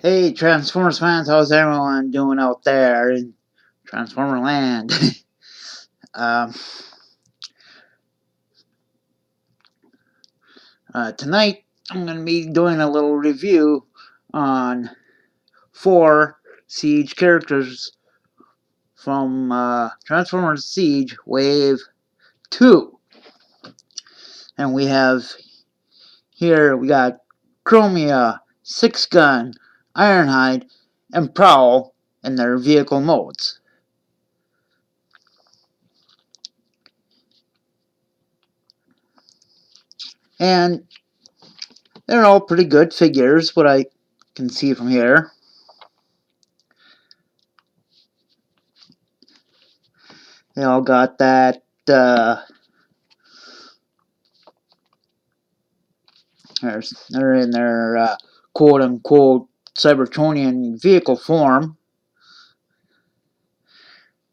Hey Transformers fans, how's everyone doing out there in Transformer land? um, Tonight I'm going to be doing a little review on 4 Siege characters from Transformers Siege Wave 2. And we got Chromia, Sixgun, Ironhide, and Prowl in their vehicle modes. And they're all pretty good figures, what I can see from here. They all got that they're in their quote-unquote Cybertronian vehicle form.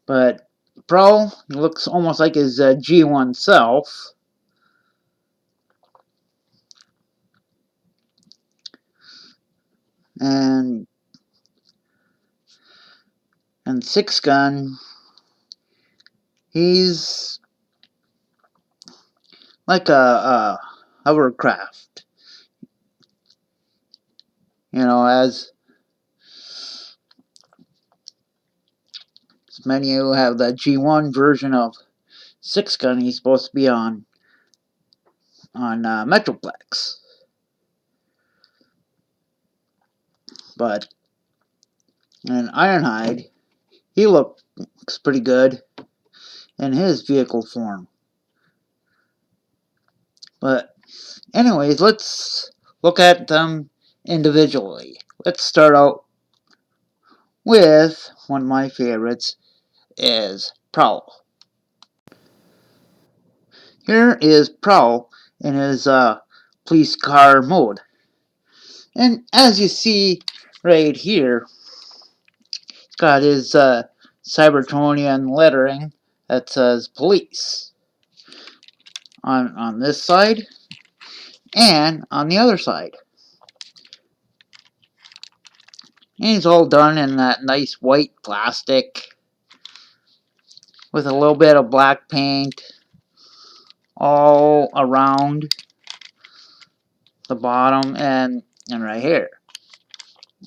But Prowl looks almost like his G1 self. And Sixgun, he's like a hovercraft. You know, as many who have the G1 version of Sixgun, he's supposed to be on Metroplex. But in Ironhide, he looks pretty good in his vehicle form. But anyways, let's look at them individually. Let's start out with one of my favorites is Prowl. Here is Prowl in his police car mode. And as you see right here, he's got his Cybertronian lettering that says police on this side and on the other side. And he's all done in that nice white plastic with a little bit of black paint all around the bottom and right here.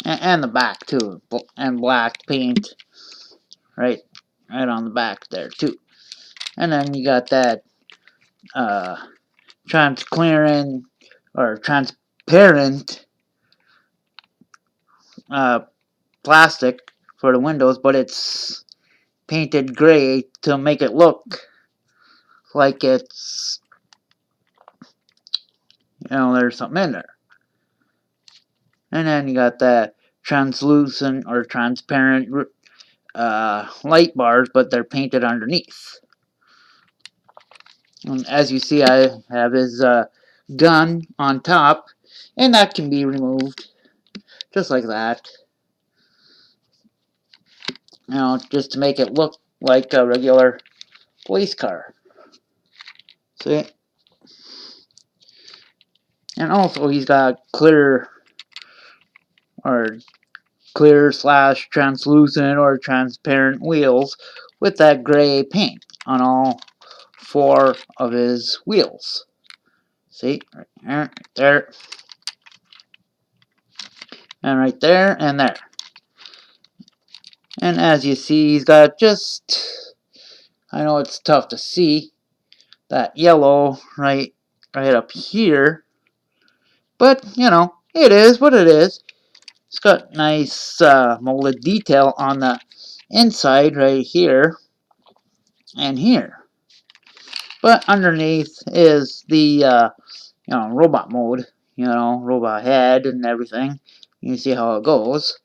And the back too. And black paint right on the back there too. And then you got that transparent or transparent plastic for the windows, but it's painted gray to make it look like it's, there's something in there. And then you got that translucent or transparent light bars, but they're painted underneath. And as you see, I have his gun on top, and that can be removed just like that. Just to make it look like a regular police car. See? And also he's got clear slash translucent or transparent wheels with that gray paint on all 4 of his wheels. See? Right there. And right there and there. And as you see, he's got just, I know it's tough to see, that yellow right up here. But, it is what it is. It's got nice molded detail on the inside right here and here. But underneath is the, robot mode. Robot head and everything. You can see how it goes.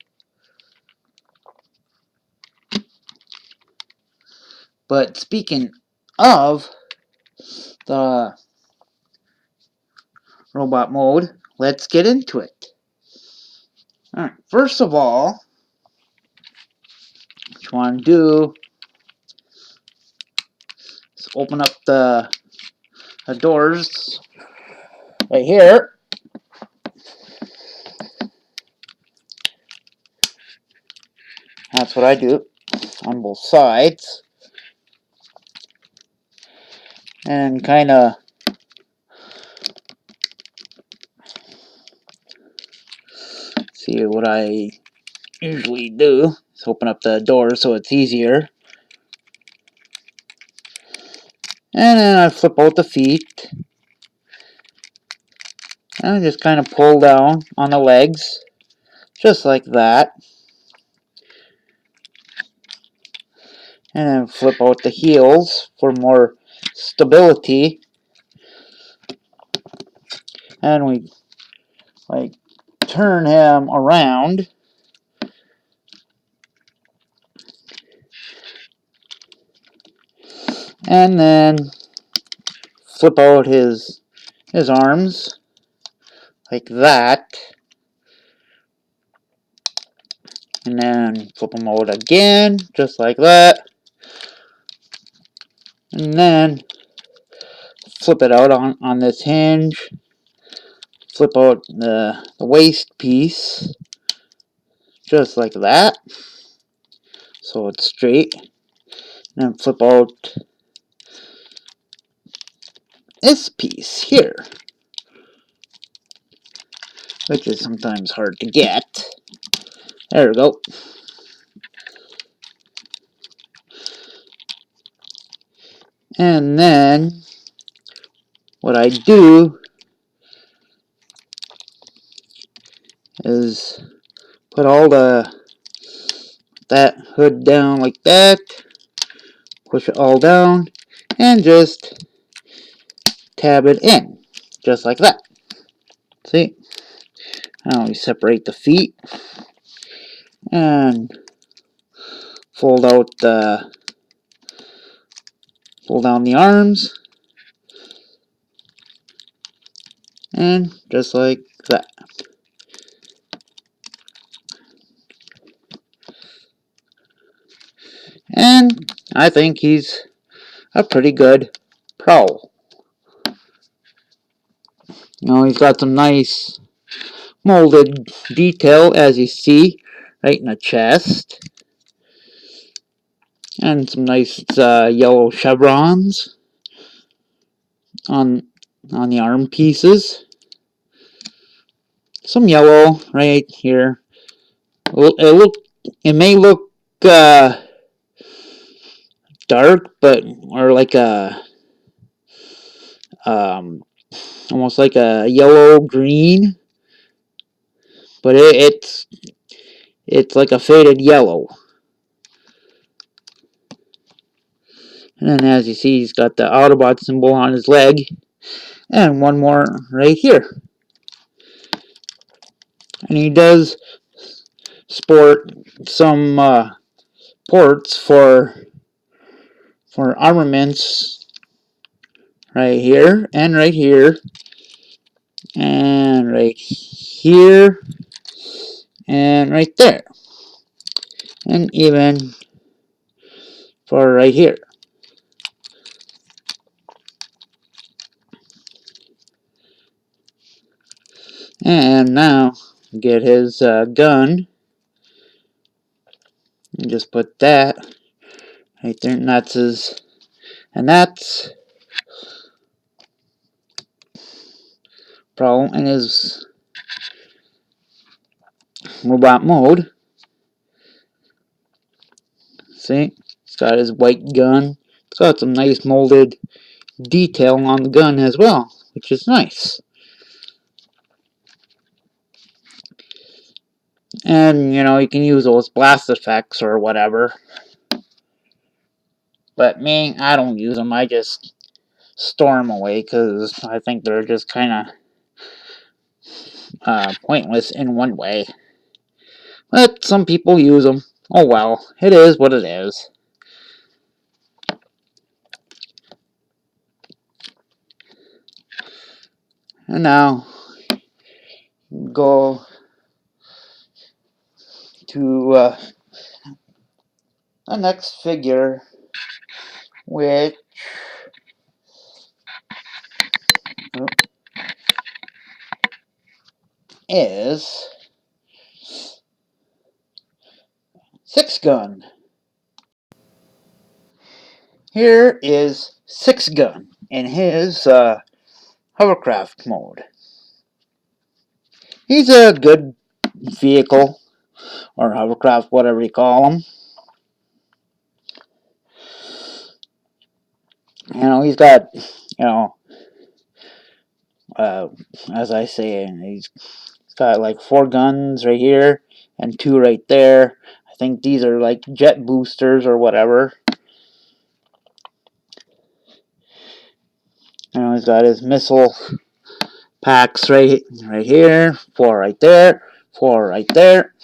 But speaking of the robot mode, let's get into it. Alright, first of all, what you want to do is open up the doors right here. That's what I do on both sides. And kind of see what I usually do is open up the door so it's easier. And then I flip out the feet. And I just kind of pull down on the legs. Just like that. And then flip out the heels for more stability. And we like turn him around. And then flip out his arms like that. And then flip them out again, just like that. And then flip it out on this hinge. Flip out the waist piece, just like that. So it's straight. And then flip out this piece here, which is sometimes hard to get. There we go. And then what I do is put all that hood down like that, push it all down, and just tab it in, just like that. See? Now we separate the feet and fold down the arms, and just like that. And I think he's a pretty good Prowl. You know, he's got some nice molded detail, as you see, right in the chest. And some nice yellow chevrons on the arm pieces. Some yellow right here. It may look dark, but or like a almost like a yellow green, but it's like a faded yellow. And then as you see, he's got the Autobot symbol on his leg, and one more right here. And he does sport some ports for armaments right here and right here and right here and right there, and even for right here. And now get his gun and just put that right there, and that's Prowl in his robot mode. See, he's got his white gun. It's got some nice molded detail on the gun as well, which is nice. And you know, you can use those blast effects or whatever. But me, I don't use them. I just store them away because I think they're just kind of pointless in one way. But some people use them. Oh well, it is what it is. And now, go to the next figure, which is, Sixgun. Here is Sixgun in his hovercraft mode. He's a good vehicle, or hovercraft, whatever you call him. You know, he's got, you know, as I say, he's got like 4 guns right here and 2 right there. I think these are like jet boosters or whatever. You know, he's got his missile packs right here, 4 right there, 4 right there.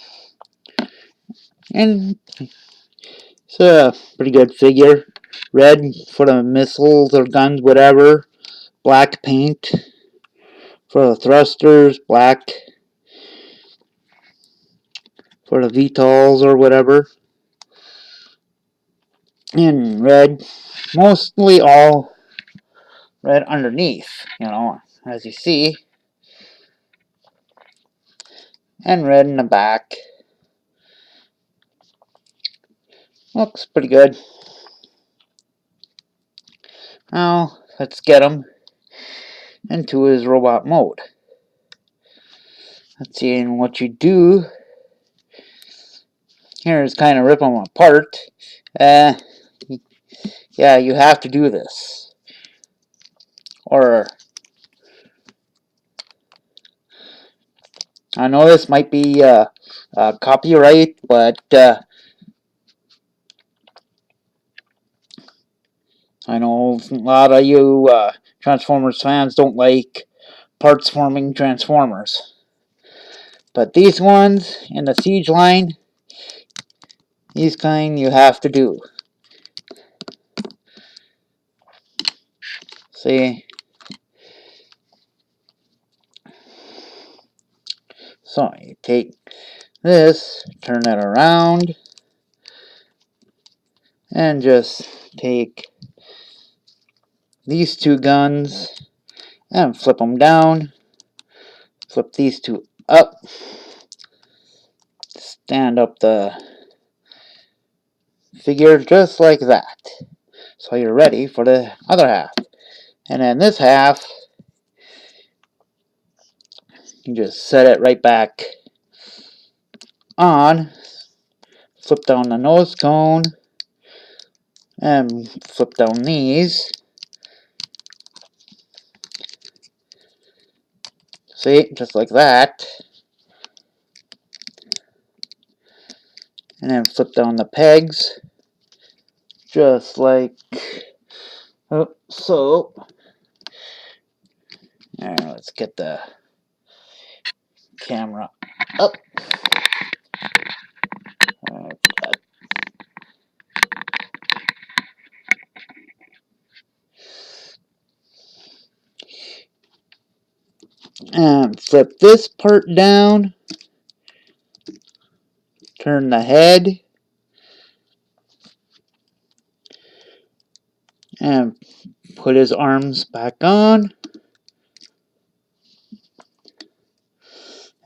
And it's a pretty good figure. Red for the missiles or guns, whatever. Black paint for the thrusters. Black for the VTOLs or whatever. And red, mostly all red underneath, you know, as you see. And red in the back. Looks pretty good. Now, let's get him into his robot mode. Let's see, and what you do here is kind of rip them apart. Yeah, you have to do this. Or, I know this might be copyright, but I know a lot of you Transformers fans don't like parts forming Transformers. But these ones in the siege line, these kind you have to do. See? So you take this, turn it around, and just take these 2 guns and flip them down. Flip these 2 up. Stand up the figure just like that. So you're ready for the other half. And then this half, you just set it right back on. Flip down the nose cone. And flip down these. See, just like that. And then flip down the pegs. Just like so. Alright, let's get the camera up. And flip this part down. Turn the head. And put his arms back on.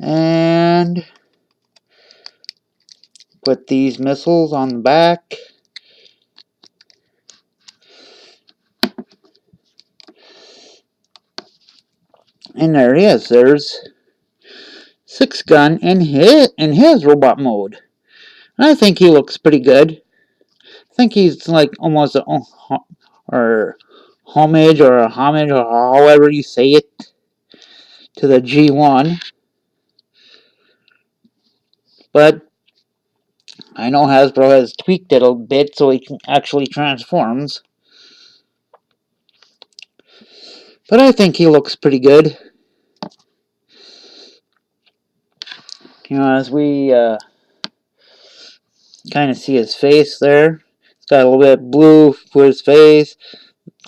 And put these missiles on the back. And there he is. There's Sixgun in his robot mode. And I think he looks pretty good. I think he's like almost a or homage or however you say it to the G1. But I know Hasbro has tweaked it a bit so he actually transforms. But I think he looks pretty good. You know, as we kind of see his face there. It's got a little bit of blue for his face,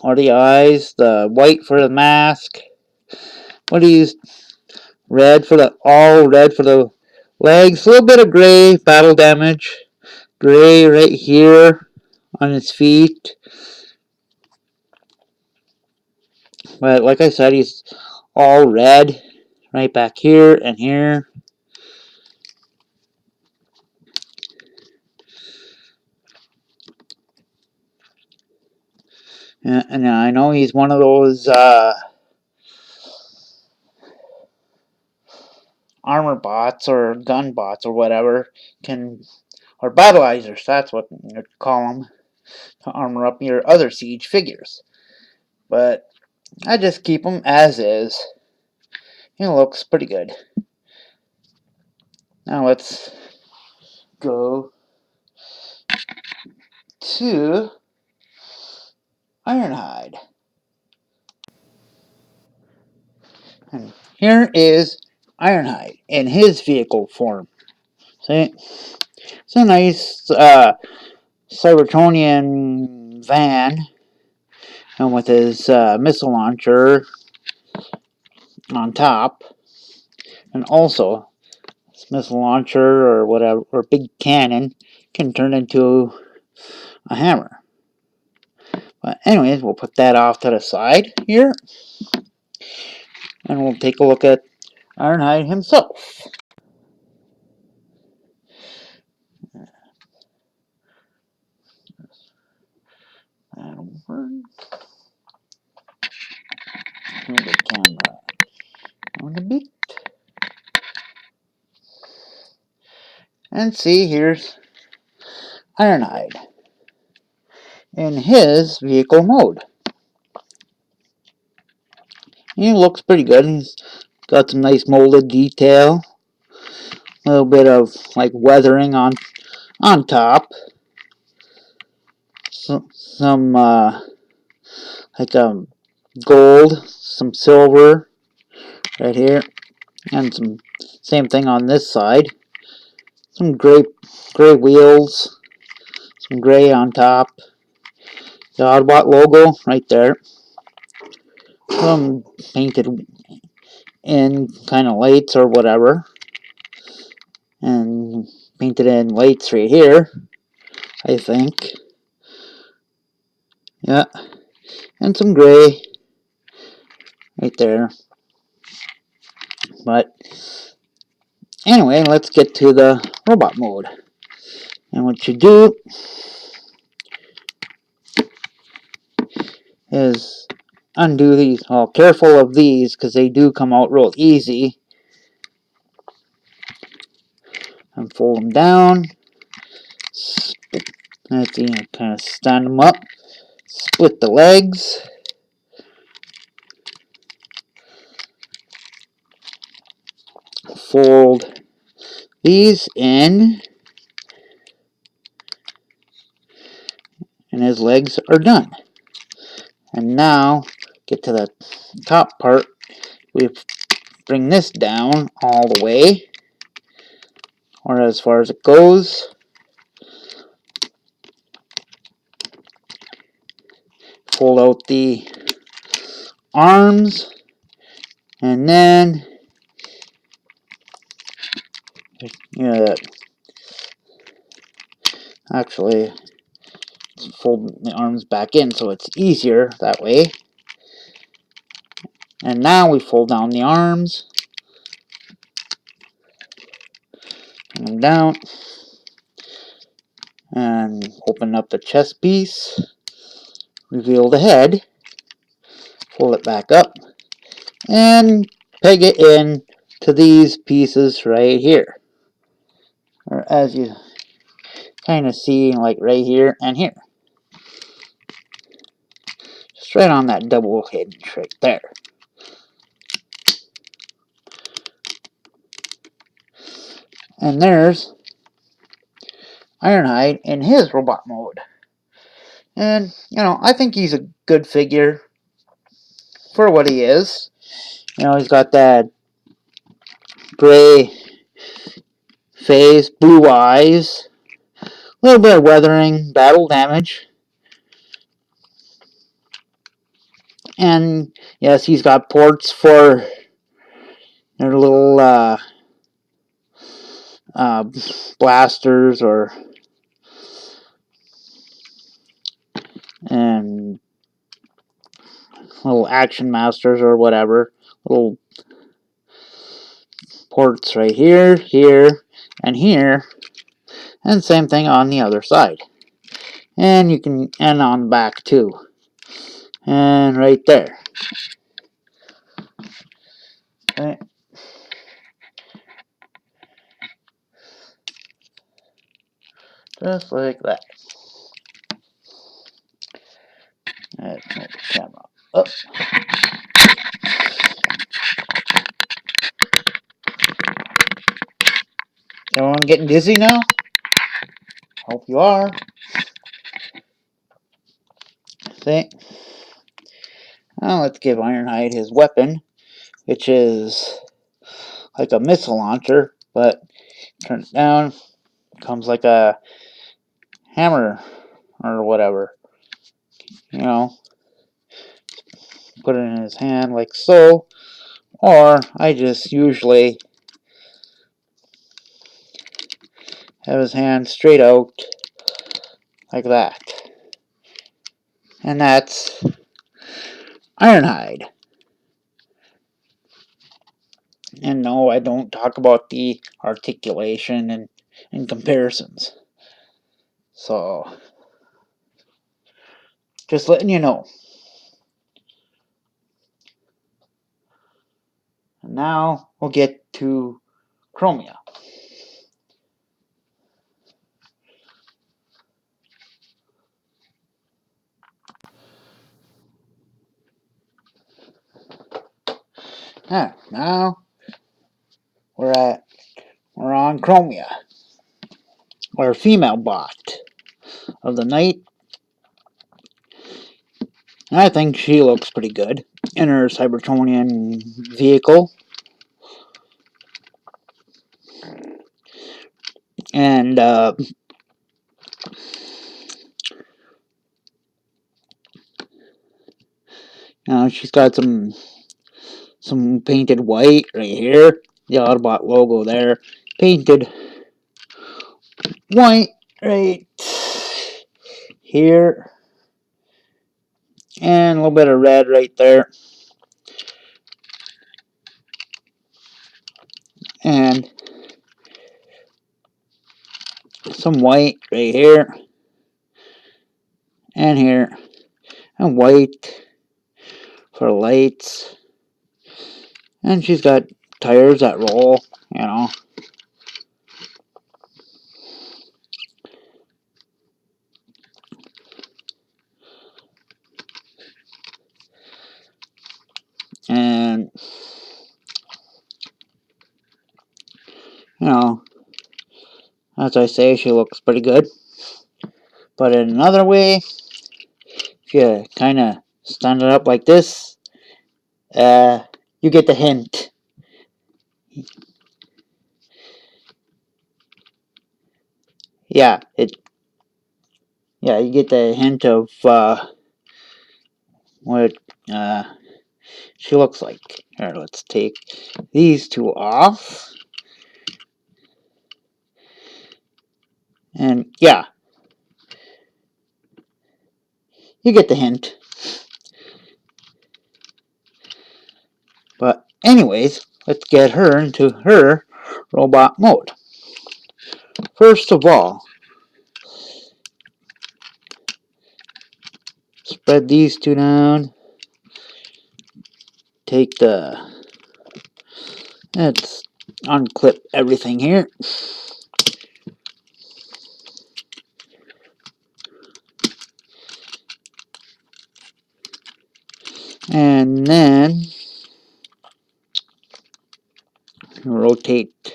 or the eyes, the white for the mask. What do you use? All red for the legs. A little bit of gray, battle damage. Gray right here on his feet. But like I said, he's all red right back here and here. And I know he's one of those armor bots or gun bots or whatever, or battleizers, that's what you call them, to armor up your other Siege figures. But I just keep them as is. It looks pretty good. Now let's go to Ironhide. And here is Ironhide in his vehicle form. See? It's a nice Cybertronian van, and with his missile launcher on top, and also this missile launcher or whatever, or big cannon, can turn into a hammer. But anyways, we'll put that off to the side here, and we'll take a look at Ironhide himself. The camera on the beat. And see, here's Ironhide in his vehicle mode. He looks pretty good. He's got some nice molded detail. A little bit of like weathering on top. Some like gold, some silver right here, and some same thing on this side. Some gray wheels, some gray on top. The Oddbot logo right there. Some painted in kind of lights or whatever, and painted in lights right here, I think. Yeah, and some gray right there. But anyway, let's get to the robot mode. And what you do is undo these. Well, careful of these because they do come out real easy. And fold them down. Let's see, kind of stand them up. Split the legs. Fold these in. And his legs are done. And now, get to the top part. We bring this down all the way, or as far as it goes. Fold out the arms, and then actually fold the arms back in so it's easier that way. And now we fold down the arms, bring them down, and open up the chest piece, reveal the head, fold it back up, and peg it in to these pieces right here, or as you kind of see, like right here and here, just right on that double hinge right there. And there's Ironhide in his robot mode. And, I think he's a good figure for what he is. He's got that gray face, blue eyes, a little bit of weathering, battle damage. And, yes, he's got ports for their little blasters and little action masters or whatever. Little ports right here, here, and here. And same thing on the other side. And on the back too. and right there. Okay. Just like that. Let's move the camera up. Everyone getting dizzy now? Hope you are. See? Now let's give Ironhide his weapon, which is like a missile launcher, but turn it down, comes like a hammer or whatever. You know, put it in his hand like so, or I just usually have his hand straight out like that. And that's Ironhide. And no, I don't talk about the articulation and comparisons. So, just letting you know. And now we'll get to Chromia. Now we're on Chromia, our female bot of the night. And I think she looks pretty good in her Cybertronian vehicle. And she's got some painted white right here. The Autobot logo there. Painted white right here. And a little bit of red right there. And some white right here. And here. And white for lights. And she's got tires that roll, you know. And, you know, as I say, she looks pretty good. But in another way, if you kind of stand it up like this, you get the hint. Yeah, you get the hint of what she looks like. Here, let's take these two off. And yeah, you get the hint. But anyways, let's get her into her robot mode. First of all, spread these two down. Take let's unclip everything here. And then rotate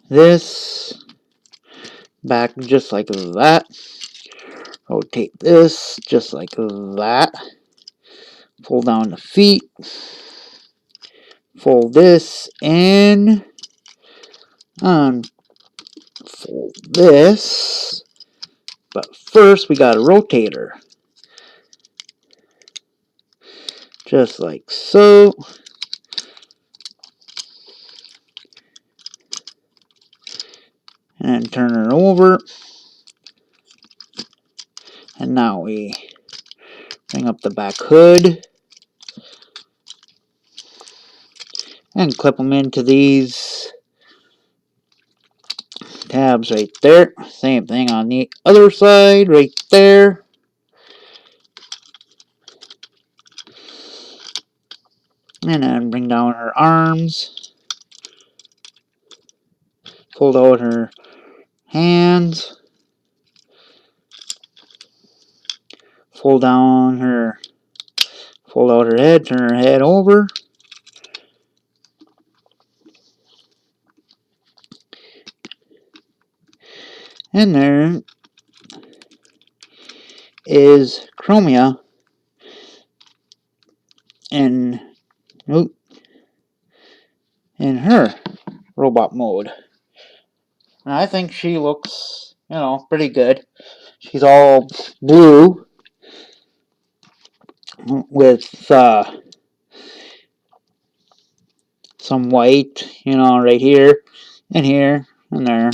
this back just like that. Rotate this just like that. Pull down the feet. Fold this in. Unfold this. But first we got a rotator. Just like so. And turn it over. And now we bring up the back hood. And clip them into these tabs right there. Same thing on the other side right there. And then bring down her arms. Fold out her hands. Fold out her head, turn her head over. And there is Chromia in her robot mode. And I think she looks, pretty good. She's all blue with some white, right here and here and there. A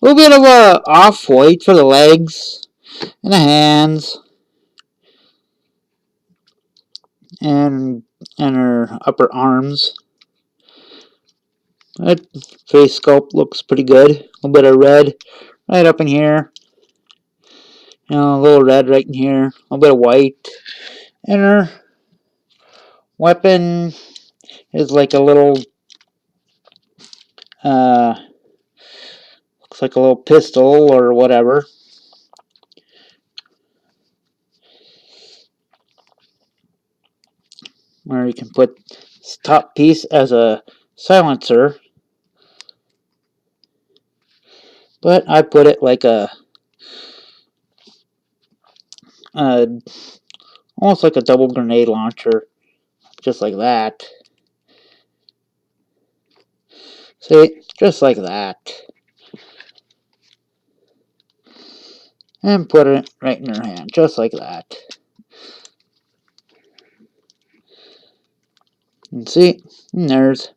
little bit of a off-white for the legs and the hands and her upper arms. That face sculpt looks pretty good. A little bit of red right up in here. A little red right in here. A little bit of white. And her weapon is like a little, looks like a little pistol or whatever. Where you can put this top piece as a silencer. But I put it like almost like a double grenade launcher. Just like that. See? Just like that. And put it right in her hand. Just like that. And see? And there's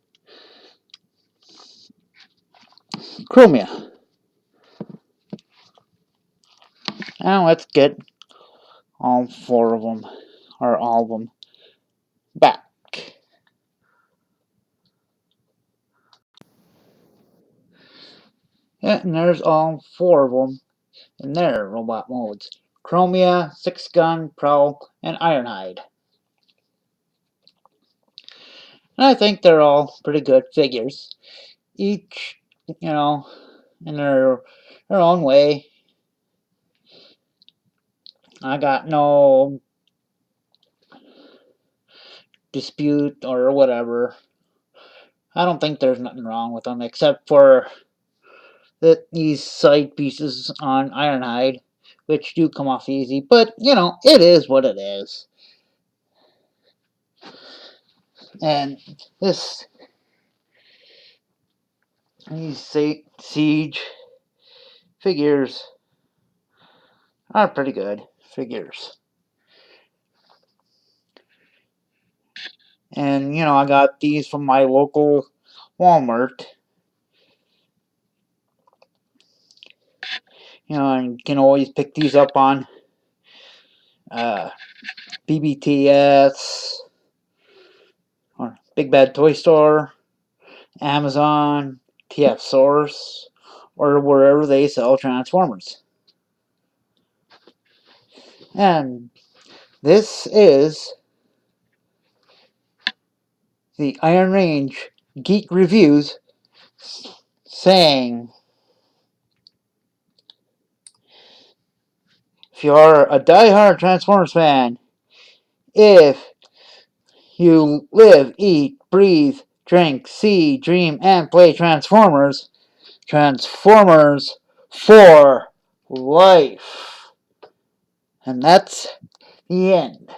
Chromia. Now let's get all four of them, or all of them, back. Yeah, and there's all four of them in their robot modes. Chromia, Sixgun, Prowl, and Ironhide. And I think they're all pretty good figures. Each, in their own way. I got no dispute or whatever. I don't think there's nothing wrong with them except for these side pieces on Ironhide, which do come off easy, but it is what it is. And these Siege figures are pretty good figures. And I got these from my local Walmart. And you can always pick these up on BBTS or Big Bad Toy Store, Amazon, TF Source, or wherever they sell Transformers. And this is the Iron Range Geek Reviews saying, if you are a die-hard Transformers fan, if you live, eat, breathe, drink, see, dream, and play Transformers, Transformers for life. And that's the end.